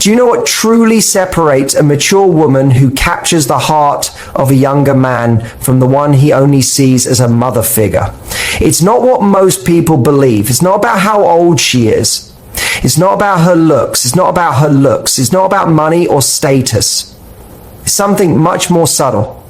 Do you know what truly separates a mature woman who captures the heart of a younger man from the one he only sees as a mother figure? It's not what most people believe. It's not about how old she is. It's not about her looks. It's not about her looks. It's not about money or status. It's something much more subtle.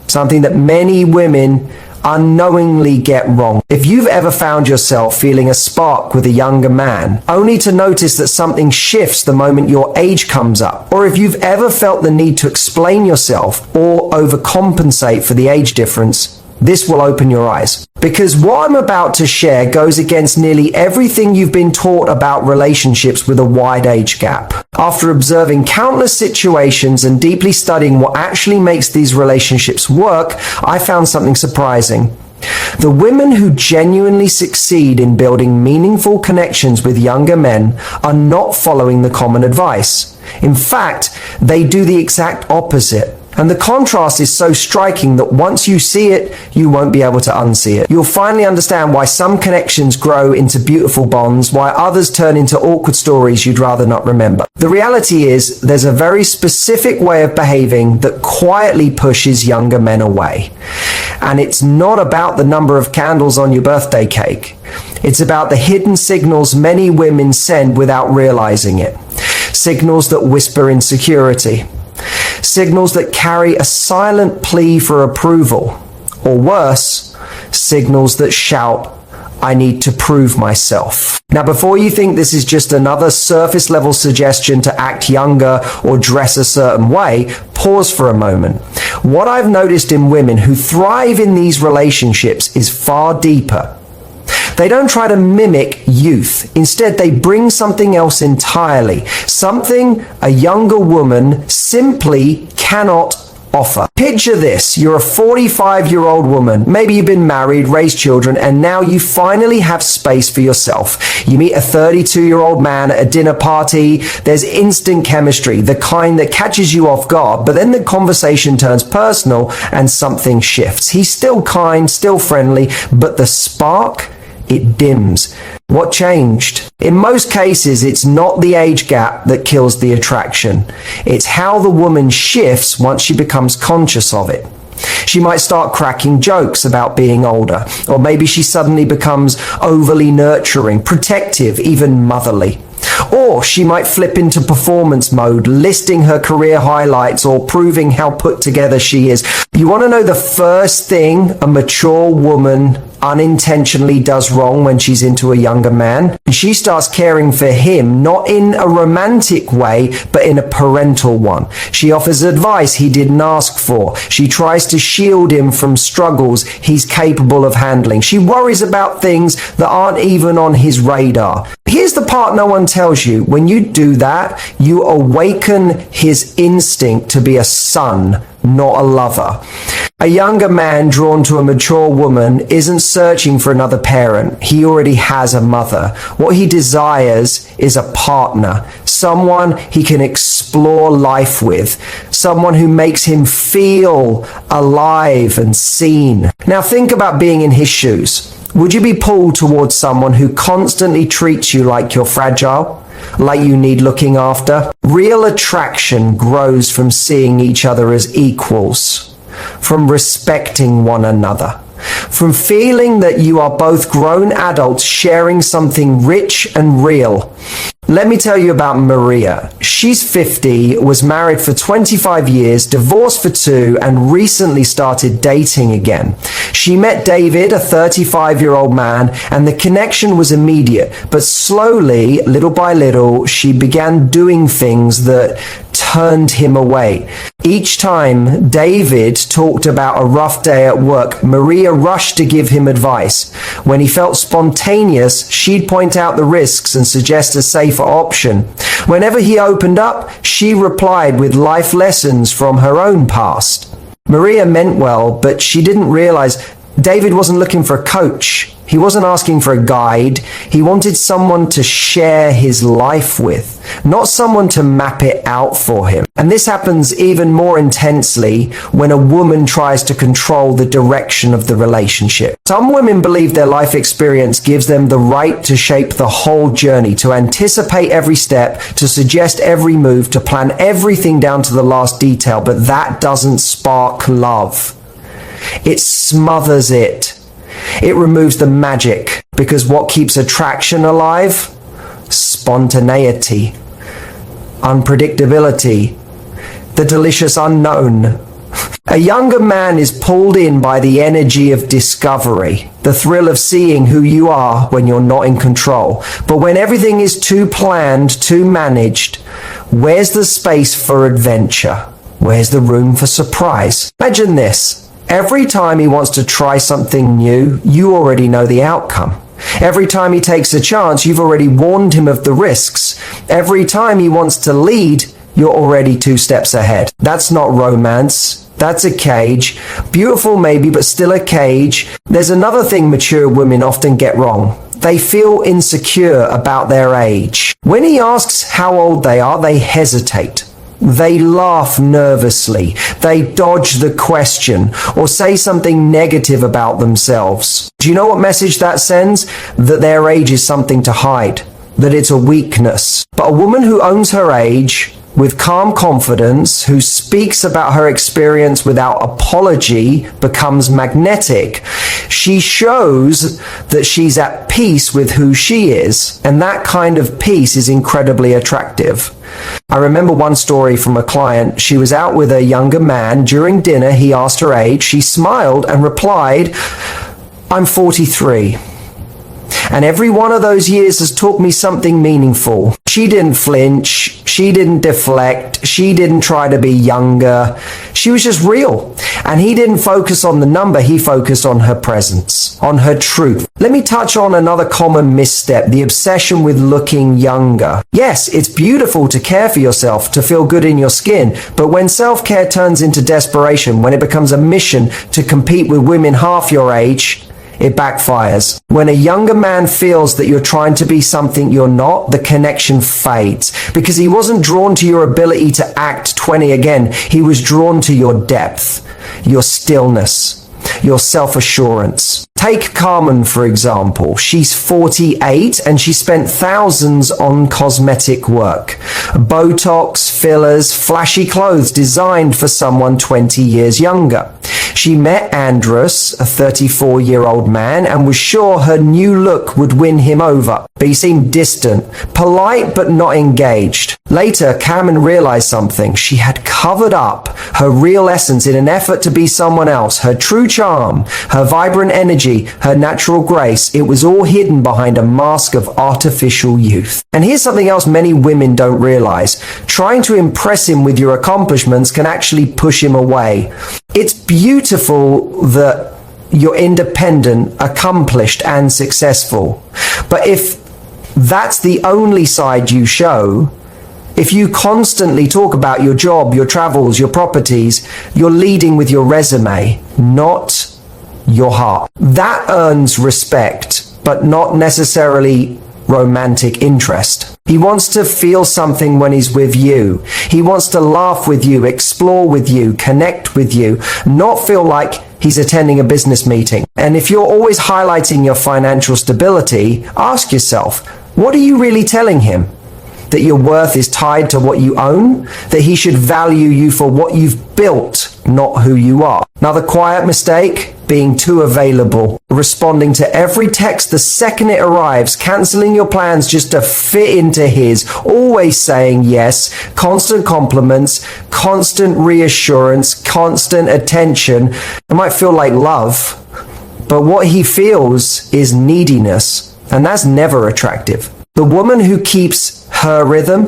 Something that many women unknowingly get wrong. If you've ever found yourself feeling a spark with a younger man, only to notice that something shifts the moment your age comes up, or if you've ever felt the need to explain yourself or overcompensate for the age difference, this will open your eyes. Because what I'm about to share goes against nearly everything you've been taught about relationships with a wide age gap. After observing countless situations and deeply studying what actually makes these relationships work, I found something surprising. The women who genuinely succeed in building meaningful connections with younger men are not following the common advice. In fact, they do the exact opposite. And the contrast is so striking that once you see it, you won't be able to unsee it. You'll finally understand why some connections grow into beautiful bonds, why others turn into awkward stories you'd rather not remember. The reality is, there's a very specific way of behaving that quietly pushes younger men away. And it's not about the number of candles on your birthday cake. It's about the hidden signals many women send without realizing it. Signals that whisper insecurity. Signals that carry a silent plea for approval, or worse, signals that shout, "I need to prove myself." Now, before you think this is just another surface level suggestion to act younger or dress a certain way, pause for a moment. What I've noticed in women who thrive in these relationships is far deeper. They don't try to mimic youth. Instead, they bring something else entirely. Something a younger woman simply cannot offer. Picture this. You're a 45-year-old woman. Maybe you've been married, raised children, and now you finally have space for yourself. You meet a 32-year-old man at a dinner party. There's instant chemistry, the kind that catches you off guard, but then the conversation turns personal and something shifts. He's still kind, still friendly, but the spark, it dims. What changed? In most cases, it's not the age gap that kills the attraction. It's how the woman shifts once she becomes conscious of it. She might start cracking jokes about being older, or maybe she suddenly becomes overly nurturing, protective, even motherly. Or she might flip into performance mode, listing her career highlights or proving how put together she is. You want to know the first thing a mature woman unintentionally does wrong when she's into a younger man? She starts caring for him, not in a romantic way, but in a parental one. She offers advice he didn't ask for. She tries to shield him from struggles he's capable of handling. She worries about things that aren't even on his radar. Here's the part no one tells you. When you do that, you awaken his instinct to be a son, not a lover. A younger man drawn to a mature woman isn't searching for another parent. He already has a mother. What he desires is a partner, someone he can explore life with, someone who makes him feel alive and seen. Now think about being in his shoes. Would you be pulled towards someone who constantly treats you like you're fragile? Like you need looking after? Real attraction grows from seeing each other as equals, from respecting one another, from feeling that you are both grown adults sharing something rich and real. Let me tell you about Maria. She's 50, was married for 25 years, divorced for 2, and recently started dating again. She met David, a 35-year-old man, and the connection was immediate. But slowly, little by little, she began doing things that turned him away. Each time David talked about a rough day at work, Maria rushed to give him advice. When he felt spontaneous, she'd point out the risks and suggest a safer option. Whenever he opened up, she replied with life lessons from her own past. Maria meant well, but she didn't realize David wasn't looking for a coach. He wasn't asking for a guide. He wanted someone to share his life with, not someone to map it out for him. And this happens even more intensely when a woman tries to control the direction of the relationship. Some women believe their life experience gives them the right to shape the whole journey, to anticipate every step, to suggest every move, to plan everything down to the last detail, but that doesn't spark love. It smothers it. It removes the magic, because what keeps attraction alive? Spontaneity, unpredictability, the delicious unknown. A younger man is pulled in by the energy of discovery, the thrill of seeing who you are when you're not in control. But when everything is too planned, too managed, where's the space for adventure? Where's the room for surprise? Imagine this. Every time he wants to try something new, you already know the outcome. Every time he takes a chance, you've already warned him of the risks. Every time he wants to lead, you're already 2 steps ahead. That's not romance. That's a cage. Beautiful maybe, but still a cage. There's another thing mature women often get wrong. They feel insecure about their age. When he asks how old they are, they hesitate. They laugh nervously, they dodge the question, or say something negative about themselves. Do you know what message that sends? That their age is something to hide, that it's a weakness. But a woman who owns her age with calm confidence, who speaks about her experience without apology, becomes magnetic. She shows that she's at peace with who she is, and that kind of peace is incredibly attractive. I remember one story from a client. She was out with a younger man. During dinner, he asked her age. She smiled and replied, "I'm 43. And every one of those years has taught me something meaningful." She didn't flinch. She didn't deflect. She didn't try to be younger. She was just real. And he didn't focus on the number. He focused on her presence, on her truth. Let me touch on another common misstep, the obsession with looking younger. Yes, it's beautiful to care for yourself, to feel good in your skin. But when self-care turns into desperation, when it becomes a mission to compete with women half your age, it backfires. When a younger man feels that you're trying to be something you're not, the connection fades. Because he wasn't drawn to your ability to act 20 again. He was drawn to your depth, your stillness, your self-assurance. Take Carmen, for example. She's 48 and she spent thousands on cosmetic work. Botox, fillers, flashy clothes designed for someone 20 years younger. She met Andrus, a 34-year-old man, and was sure her new look would win him over. But he seemed distant, polite but not engaged. Later, Carmen realized something. She had covered up her real essence in an effort to be someone else. Her true charm, her vibrant energy, her natural grace, it was all hidden behind a mask of artificial youth. And here's something else many women don't realize. Trying to impress him with your accomplishments can actually push him away. It's beautiful that you're independent, accomplished, and successful. But if that's the only side you show, if you constantly talk about your job, your travels, your properties, you're leading with your resume, not your heart. That earns respect, but not necessarily romantic interest. He wants to feel something when he's with you. He wants to laugh with you, explore with you, connect with you, not feel like he's attending a business meeting. And if you're always highlighting your financial stability, ask yourself, what are you really telling him? That your worth is tied to what you own? That he should value you for what you've built, not who you are? Another quiet mistake, being too available. Responding to every text the second it arrives, cancelling your plans just to fit into his, always saying yes, constant compliments, constant reassurance, constant attention. It might feel like love, but what he feels is neediness, and that's never attractive. The woman who keeps her rhythm,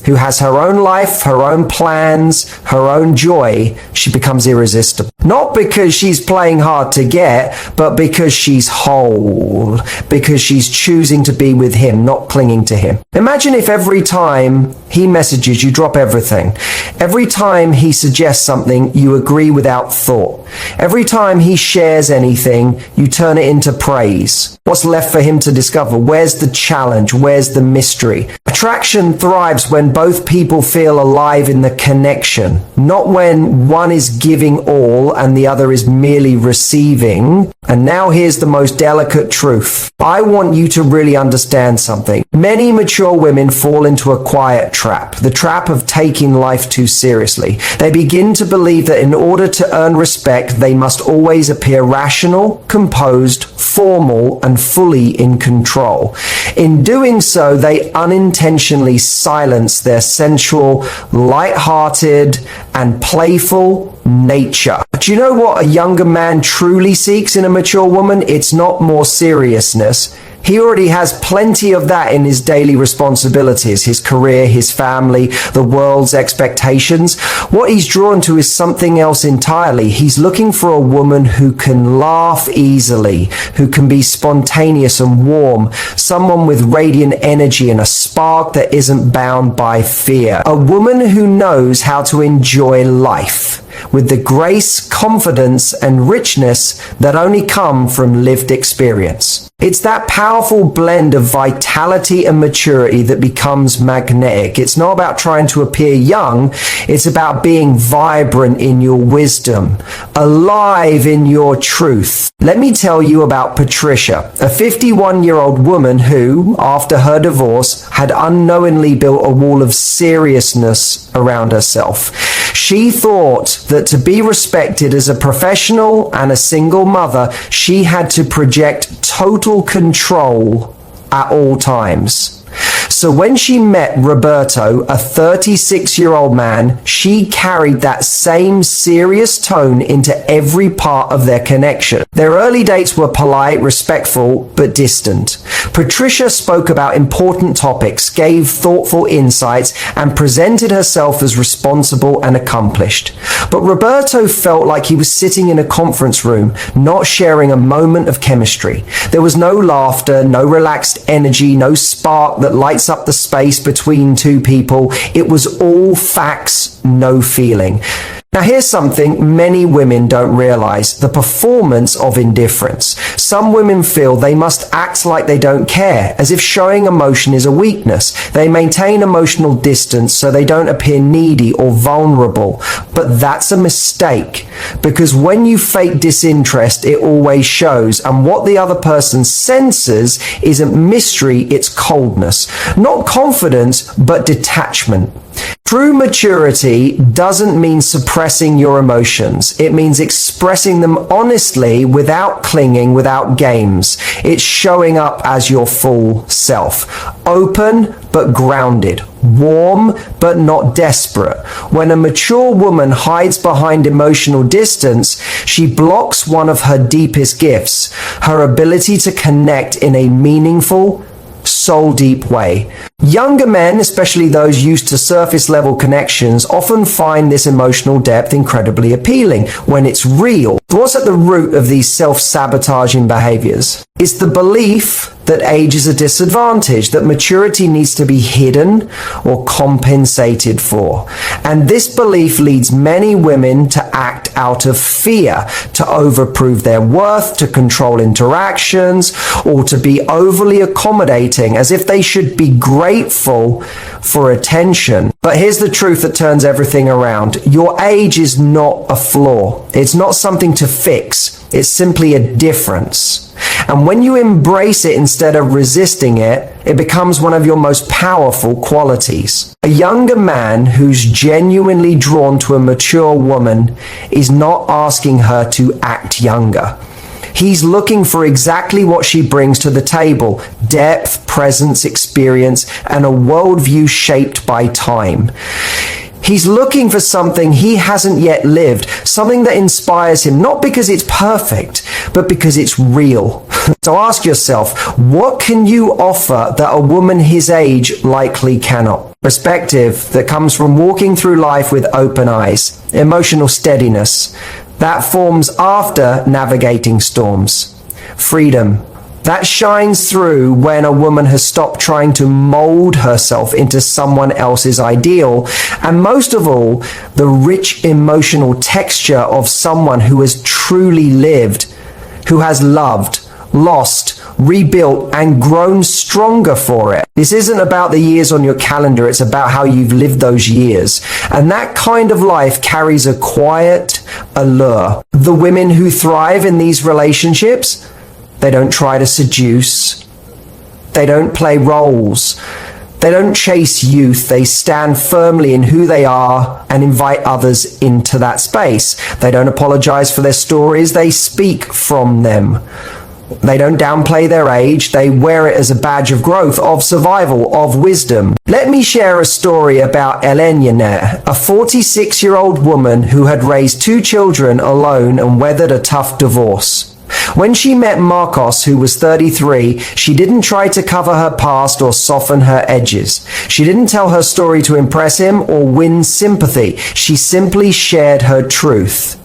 who has her own life, her own plans, her own joy, she becomes irresistible. Not because she's playing hard to get, but because she's whole, because she's choosing to be with him, not clinging to him. Imagine if every time he messages, you drop everything. Every time he suggests something, you agree without thought. Every time he shares anything, you turn it into praise. What's left for him to discover? Where's the challenge? Where's the mystery? Attraction thrives when both people feel alive in the connection, not when one is giving all and the other is merely receiving. And now here's the most delicate truth. I want you to really understand something. Many mature women fall into a quiet trap, the trap of taking life too seriously. They begin to believe that in order to earn respect, they must always appear rational, composed, formal, and fully in control. In doing so, they unintentionally silence their sensual, light-hearted, and playful nature. Do you know what a younger man truly seeks in a mature woman? It's not more seriousness. He already has plenty of that in his daily responsibilities, his career, his family, the world's expectations. What he's drawn to is something else entirely. He's looking for a woman who can laugh easily, who can be spontaneous and warm, someone with radiant energy and a spark that isn't bound by fear. A woman who knows how to enjoy life with the grace, confidence, and richness that only come from lived experience. It's that powerful blend of vitality and maturity that becomes magnetic. It's not about trying to appear young, it's about being vibrant in your wisdom, alive in your truth. Let me tell you about Patricia, a 51-year-old woman who, after her divorce, had unknowingly built a wall of seriousness around herself. She thought that to be respected as a professional and a single mother, she had to project total control at all times. So when she met Roberto, a 36-year-old man, she carried that same serious tone into every part of their connection. Their early dates were polite, respectful, but distant. Patricia spoke about important topics, gave thoughtful insights, and presented herself as responsible and accomplished. But Roberto felt like he was sitting in a conference room, not sharing a moment of chemistry. There was no laughter, no relaxed energy, no spark that lights up the space between two people. It was all facts, no feeling. Now here's something many women don't realize, the performance of indifference. Some women feel they must act like they don't care, as if showing emotion is a weakness. They maintain emotional distance so they don't appear needy or vulnerable. But that's a mistake, because when you fake disinterest, it always shows, and what the other person senses isn't mystery, it's coldness. Not confidence, but detachment. True maturity doesn't mean suppressing your emotions. It means expressing them honestly without clinging, without games. It's showing up as your full self. Open but grounded. Warm but not desperate. When a mature woman hides behind emotional distance, she blocks one of her deepest gifts, her ability to connect in a meaningful, soul-deep way. Younger men, especially those used to surface-level connections, often find this emotional depth incredibly appealing when it's real. What's at the root of these self-sabotaging behaviors? It's the belief that age is a disadvantage, that maturity needs to be hidden or compensated for. And this belief leads many women to act out of fear, to overprove their worth, to control interactions, or to be overly accommodating, as if they should be grateful for attention. But here's the truth that turns everything around. Your age is not a flaw. It's not something to fix. It's simply a difference. And when you embrace it instead of resisting it, it becomes one of your most powerful qualities. A younger man who's genuinely drawn to a mature woman is not asking her to act younger. He's looking for exactly what she brings to the table: depth, presence, experience, and a worldview shaped by time. He's looking for something he hasn't yet lived, something that inspires him, not because it's perfect, but because it's real. So ask yourself, what can you offer that a woman his age likely cannot? Perspective that comes from walking through life with open eyes, emotional steadiness that forms after navigating storms, freedom that shines through when a woman has stopped trying to mold herself into someone else's ideal, and most of all, the rich emotional texture of someone who has truly lived, who has loved, lost, rebuilt, and grown stronger for it. This isn't about the years on your calendar, it's about how you've lived those years. And that kind of life carries a quiet allure. The women who thrive in these relationships, they don't try to seduce. They don't play roles. They don't chase youth. They stand firmly in who they are and invite others into that space. They don't apologize for their stories. They speak from them. They don't downplay their age. They wear it as a badge of growth, of survival, of wisdom. Let me share a story about Elena, a 46-year-old woman who had raised 2 children alone and weathered a tough divorce. When she met Marcos, who was 33, she didn't try to cover her past or soften her edges. She didn't tell her story to impress him or win sympathy. She simply shared her truth.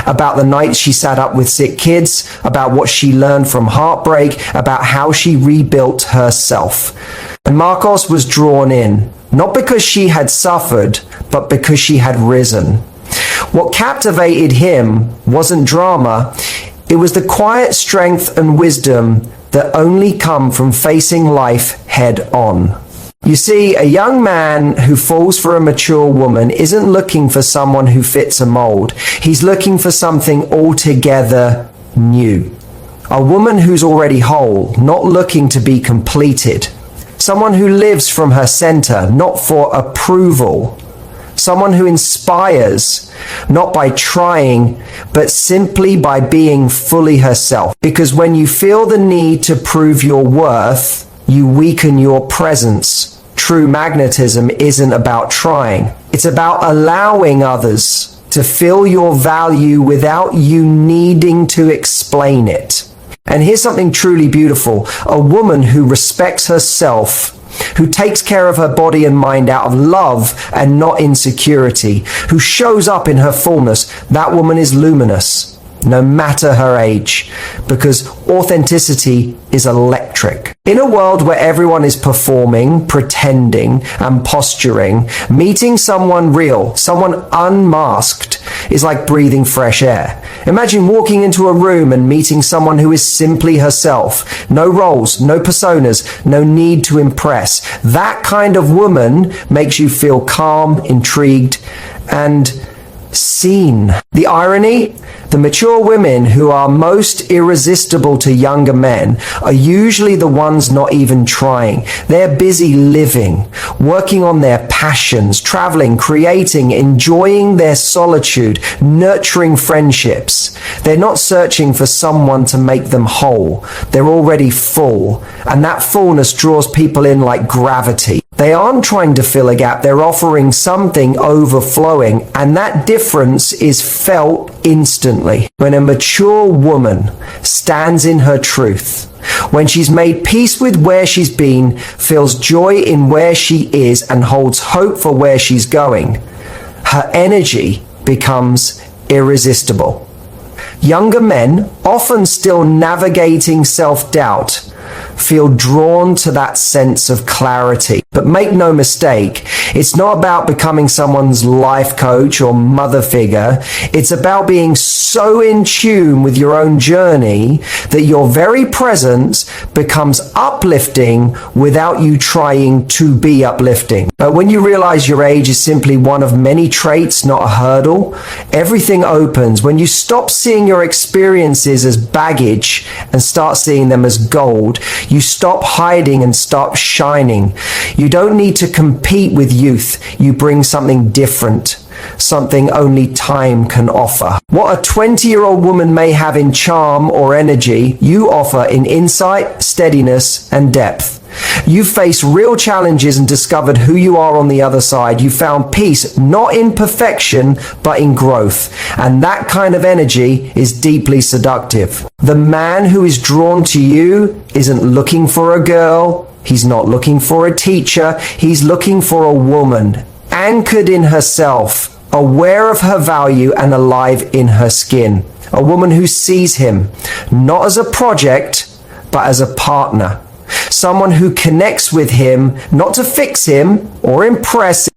About the nights she sat up with sick kids, about what she learned from heartbreak, about how she rebuilt herself. And Marcos was drawn in, not because she had suffered, but because she had risen. What captivated him wasn't drama. It was the quiet strength and wisdom that only come from facing life head on. You see, a young man who falls for a mature woman isn't looking for someone who fits a mold. He's looking for something altogether new. A woman who's already whole, not looking to be completed. Someone who lives from her center, not for approval. Someone who inspires, not by trying, but simply by being fully herself. Because when you feel the need to prove your worth, you weaken your presence. True magnetism isn't about trying. It's about allowing others to feel your value without you needing to explain it. And here's something truly beautiful. A woman who respects herself, who takes care of her body and mind out of love and not insecurity, who shows up in her fullness, that woman is luminous, no matter her age, because authenticity is electric. In a world where everyone is performing, pretending, and posturing, meeting someone real, someone unmasked, is like breathing fresh air. Imagine walking into a room and meeting someone who is simply herself. No roles, no personas, no need to impress. That kind of woman makes you feel calm, intrigued, and seen. The irony? The mature women who are most irresistible to younger men are usually the ones not even trying. They're busy living, working on their passions, traveling, creating, enjoying their solitude, nurturing friendships. They're not searching for someone to make them whole. They're already full, and that fullness draws people in like gravity. They aren't trying to fill a gap, they're offering something overflowing, and that difference is felt instantly. When a mature woman stands in her truth, when she's made peace with where she's been, feels joy in where she is, and holds hope for where she's going, her energy becomes irresistible. Younger men, often still navigating self-doubt, feel drawn to that sense of clarity. But make no mistake, it's not about becoming someone's life coach or mother figure. It's about being so in tune with your own journey that your very presence becomes uplifting without you trying to be uplifting. But when you realize your age is simply one of many traits, not a hurdle, everything opens. When you stop seeing your experiences as baggage and start seeing them as gold, you stop hiding and start shining. You don't need to compete with youth. You bring something different. something only time can offer. What a 20-year-old woman may have in charm or energy, you offer in insight, steadiness, and depth. You faced real challenges and discovered who you are on the other side. You found peace not in perfection, but in growth. And that kind of energy is deeply seductive. The man who is drawn to you isn't looking for a girl. He's not looking for a teacher. He's looking for a woman, anchored in herself, aware of her value and alive in her skin. A woman who sees him not as a project, but as a partner. Someone who connects with him, not to fix him or impress